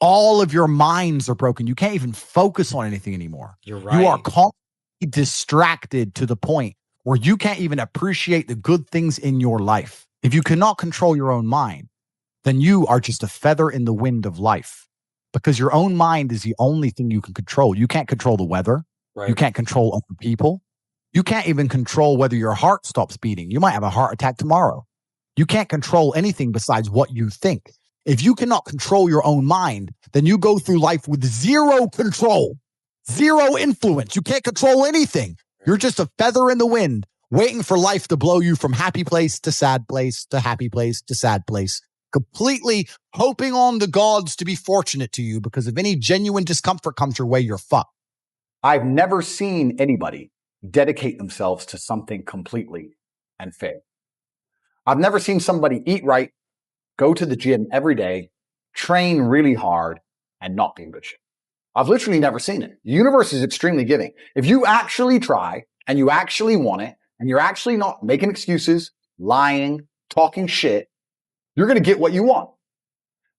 All of your minds are broken. You can't even focus on anything anymore. You're right. You are constantly distracted to the point where you can't even appreciate the good things in your life. If you cannot control your own mind, then you are just a feather in the wind of life, because your own mind is the only thing you can control. You can't control the weather. Right. You can't control other people. You can't even control whether your heart stops beating. You might have a heart attack tomorrow. You can't control anything besides what you think. If you cannot control your own mind, then you go through life with zero control, zero influence. You can't control anything. You're just a feather in the wind, waiting for life to blow you from happy place to sad place to happy place to sad place, completely hoping on the gods to be fortunate to you, because if any genuine discomfort comes your way, you're fucked. I've never seen anybody dedicate themselves to something completely and fail. I've never seen somebody eat right, go to the gym every day, train really hard, and not be in good shape. I've literally never seen it. The universe is extremely giving. If you actually try and you actually want it, and you're actually not making excuses, lying, talking shit, you're going to get what you want.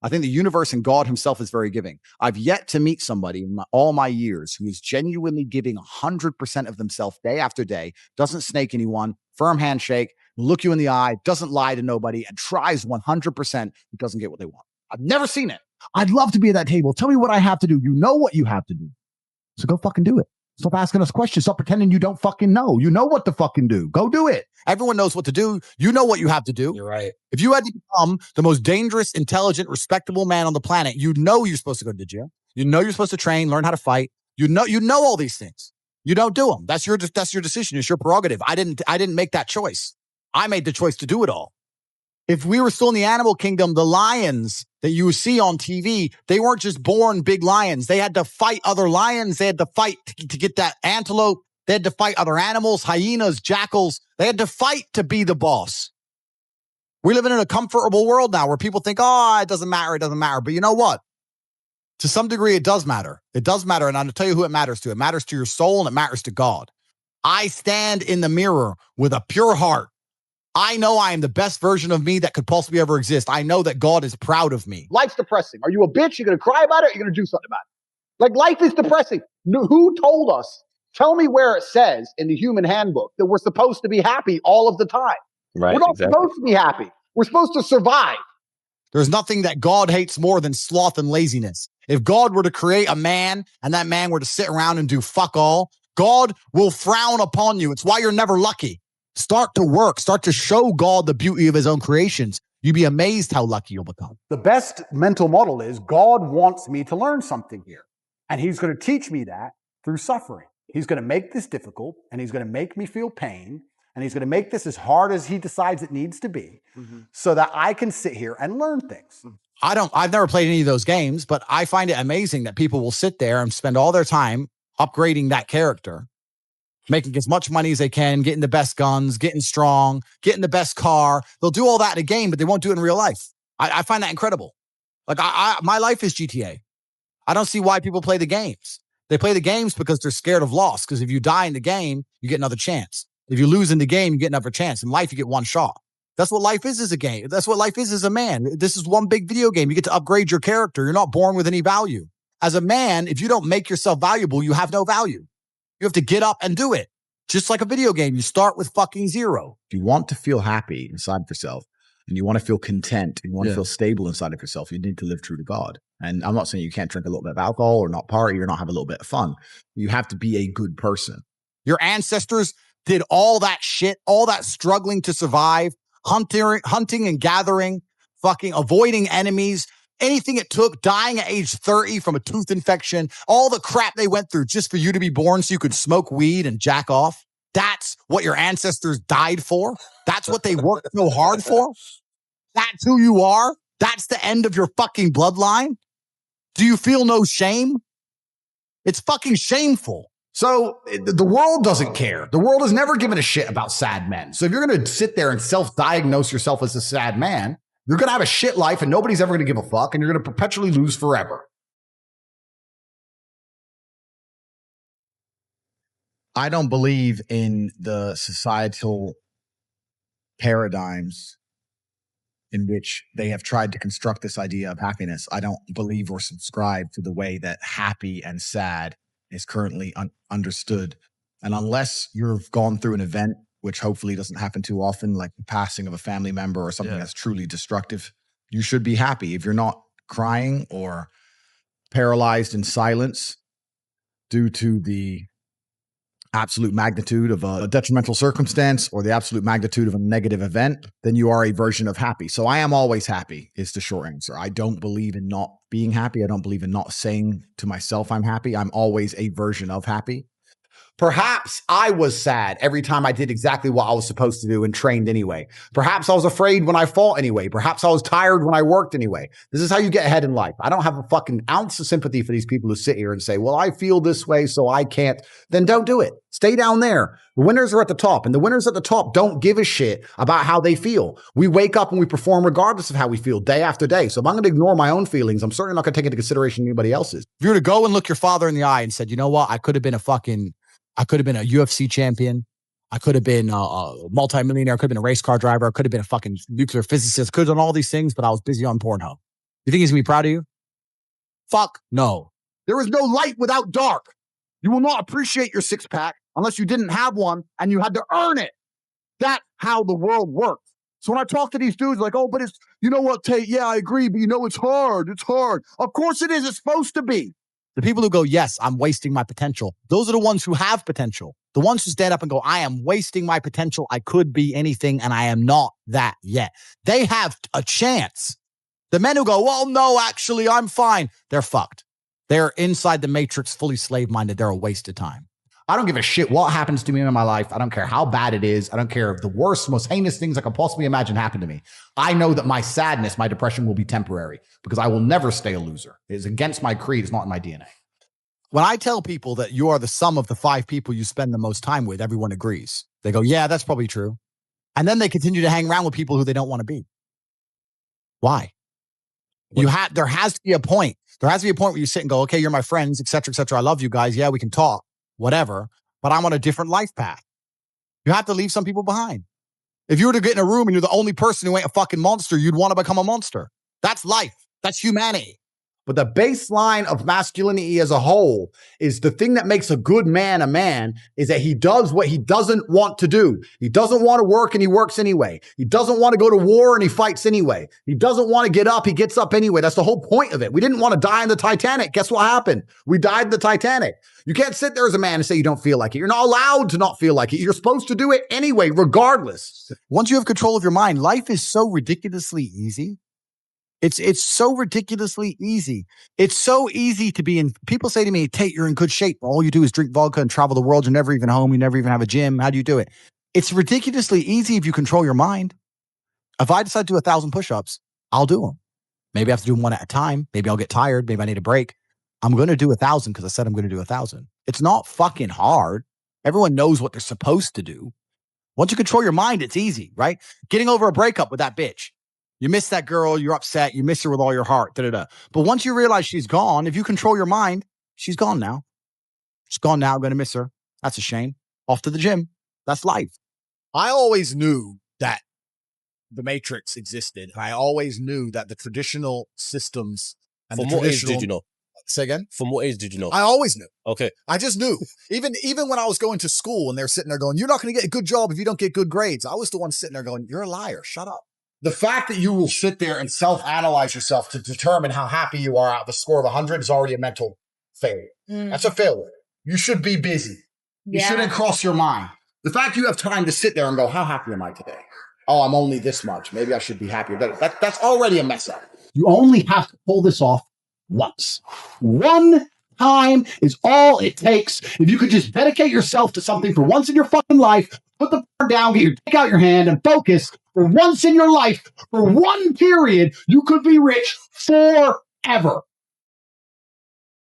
I think the universe and God himself is very giving. I've yet to meet somebody in all my years who is genuinely giving 100% of themselves day after day, doesn't snake anyone, firm handshake, look you in the eye, doesn't lie to nobody, and tries 100% who doesn't get what they want. I've never seen it. I'd love to be at that table. Tell me what I have to do. You know what you have to do. So go fucking do it. Stop asking us questions. Stop pretending you don't fucking know. You know what to fucking do. Go do it. Everyone knows what to do. You know what you have to do. You're right. If you had to become the most dangerous, intelligent, respectable man on the planet, you know you're supposed to go to the gym. You know you're supposed to train, learn how to fight. You know all these things. You don't do them. That's your decision. It's your prerogative. I didn't make that choice. I made the choice to do it all. If we were still in the animal kingdom, the lions that you see on TV, they weren't just born big lions. They had to fight other lions. They had to fight to get that antelope. They had to fight other animals, hyenas, jackals. They had to fight to be the boss. We're living in a comfortable world now where people think, oh, it doesn't matter. It doesn't matter. But you know what? To some degree, it does matter. It does matter. And I'm going to tell you who it matters to. It matters to your soul and it matters to God. I stand in the mirror with a pure heart. I know I am the best version of me that could possibly ever exist. I know that God is proud of me. Life's depressing. Are you a bitch? You're going to cry about it? Or you're going to do something about it? Like, life is depressing. Who told us? Tell me where it says in the human handbook that we're supposed to be happy all of the time. Right, we're not supposed to be happy. We're supposed to survive. There's nothing that God hates more than sloth and laziness. If God were to create a man and that man were to sit around and do fuck all, God will frown upon you. It's why you're never lucky. Start to work. Start to show God the beauty of his own creations. You'd be amazed how lucky you'll become. The best mental model is God wants me to learn something here. And he's going to teach me that through suffering. He's going to make this difficult and he's going to make me feel pain. And he's going to make this as hard as he decides it needs to be so that I can sit here and learn things. I've never played any of those games, but I find it amazing that people will sit there and spend all their time upgrading that character, making as much money as they can, getting the best guns, getting strong, getting the best car. They'll do all that in a game, but they won't do it in real life. I find that incredible. Like my life is GTA. I don't see why people play the games. They play the games because they're scared of loss. Because if you die in the game, you get another chance. If you lose in the game, you get another chance. In life, you get one shot. That's what life is as a game. That's what life is as a man. This is one big video game. You get to upgrade your character. You're not born with any value. As a man, if you don't make yourself valuable, you have no value. You have to get up and do it. Just like a video game, you start with fucking zero. If you want to feel happy inside of yourself and you want to feel content and you want to feel stable inside of yourself, you need to live true to God. And I'm not saying you can't drink a little bit of alcohol or not party or not have a little bit of fun. You have to be a good person. Your ancestors did all that shit, all that struggling to survive, hunting and gathering, fucking avoiding enemies, anything it took, dying at age 30 from a tooth infection, all the crap they went through just for you to be born so you could smoke weed and jack off. That's what your ancestors died for. That's what they worked so hard for. That's who you are. That's the end of your fucking bloodline. Do you feel no shame? It's fucking shameful. So the world doesn't care. The world has never given a shit about sad men. So if you're going to sit there and self-diagnose yourself as a sad man, you're going to have a shit life and nobody's ever going to give a fuck and you're going to perpetually lose forever. I don't believe in the societal paradigms in which they have tried to construct this idea of happiness, I don't believe or subscribe to the way that happy and sad is currently understood. And unless you've gone through an event, which hopefully doesn't happen too often, like the passing of a family member or something that's truly destructive, you should be happy. If you're not crying or paralyzed in silence due to the absolute magnitude of a detrimental circumstance or the absolute magnitude of a negative event, then you are a version of happy. So I am always happy is the short answer. I don't believe in not being happy. I don't believe in not saying to myself I'm happy. I'm always a version of happy. Perhaps I was sad every time I did exactly what I was supposed to do and trained anyway. Perhaps I was afraid when I fought anyway. Perhaps I was tired when I worked anyway. This is how you get ahead in life. I don't have a fucking ounce of sympathy for these people who sit here and say, well, I feel this way, so I can't. Then don't do it. Stay down there. The winners are at the top, and the winners at the top don't give a shit about how they feel. We wake up and we perform regardless of how we feel day after day. So if I'm going to ignore my own feelings, I'm certainly not going to take into consideration anybody else's. If you were to go and look your father in the eye and said, you know what, I could have been a UFC champion. I could have been a multimillionaire. I could have been a race car driver. I could have been a fucking nuclear physicist. Could have done all these things, but I was busy on Pornhub. You think he's going to be proud of you? Fuck no. There is no light without dark. You will not appreciate your six pack unless you didn't have one and you had to earn it. That's how the world works. So when I talk to these dudes like, oh, but it's, you know what, Tate? Yeah, I agree, but you know, it's hard. It's hard. Of course it is. It's supposed to be. The people who go, yes, I'm wasting my potential. Those are the ones who have potential. The ones who stand up and go, I am wasting my potential. I could be anything and I am not that yet. They have a chance. The men who go, well, no, actually, I'm fine. They're fucked. They're inside the matrix, fully slave-minded. They're a waste of time. I don't give a shit what happens to me in my life. I don't care how bad it is. I don't care if the worst, most heinous things I could possibly imagine happen to me. I know that my sadness, my depression will be temporary because I will never stay a loser. It is against my creed. It's not in my DNA. When I tell people that you are the sum of the 5 people you spend the most time with, everyone agrees. They go, yeah, that's probably true. And then they continue to hang around with people who they don't want to be. Why? There has to be a point. There has to be a point where you sit and go, okay, you're my friends, et cetera, et cetera. I love you guys. Yeah, we can talk, whatever. But I'm on a different life path. You have to leave some people behind. If you were to get in a room and you're the only person who ain't a fucking monster, you'd want to become a monster. That's life. That's humanity. But the baseline of masculinity as a whole is the thing that makes a good man a man is that he does what he doesn't want to do. He doesn't want to work and he works anyway. He doesn't want to go to war and he fights anyway. He doesn't want to get up. He gets up anyway. That's the whole point of it. We didn't want to die in the Titanic. Guess what happened? We died in the Titanic. You can't sit there as a man and say you don't feel like it. You're not allowed to not feel like it. You're supposed to do it anyway, regardless. Once you have control of your mind, life is so ridiculously easy. It's so ridiculously easy. It's so easy to be in. People say to me, Tate, you're in good shape. All you do is drink vodka and travel the world. You're never even home. You never even have a gym. How do you do it? It's ridiculously easy if you control your mind. If I decide to do 1,000 push-ups, I'll do them. Maybe I have to do them one at a time. Maybe I'll get tired. Maybe I need a break. I'm going to do 1,000 because I said I'm going to do 1,000. It's not fucking hard. Everyone knows what they're supposed to do. Once you control your mind, it's easy, right? Getting over a breakup with that bitch. You miss that girl, you're upset, you miss her with all your heart, da-da-da. But once you realize she's gone, if you control your mind, she's gone now. She's gone now, I'm going to miss her. That's a shame. Off to the gym. That's life. I always knew that the Matrix existed. I always knew that the traditional systems and From the what traditional... age did you know? Say again? From what age did you know? I always knew. Okay. I just knew. Even when I was going to school and they're sitting there going, you're not going to get a good job if you don't get good grades. I was the one sitting there going, you're a liar. Shut up. The fact that you will sit there and self-analyze yourself to determine how happy you are out of the score of 100 is already a mental failure. That's a failure. You should be busy. You shouldn't cross your mind. The fact you have time to sit there and go, how happy am I today? Oh, I'm only this much. Maybe I should be happier. That's already a mess up. You only have to pull this off once. One time is all it takes. If you could just dedicate yourself to something for once in your fucking life, put the bar down, take out your hand and focus for once in your life, for one period, you could be rich forever.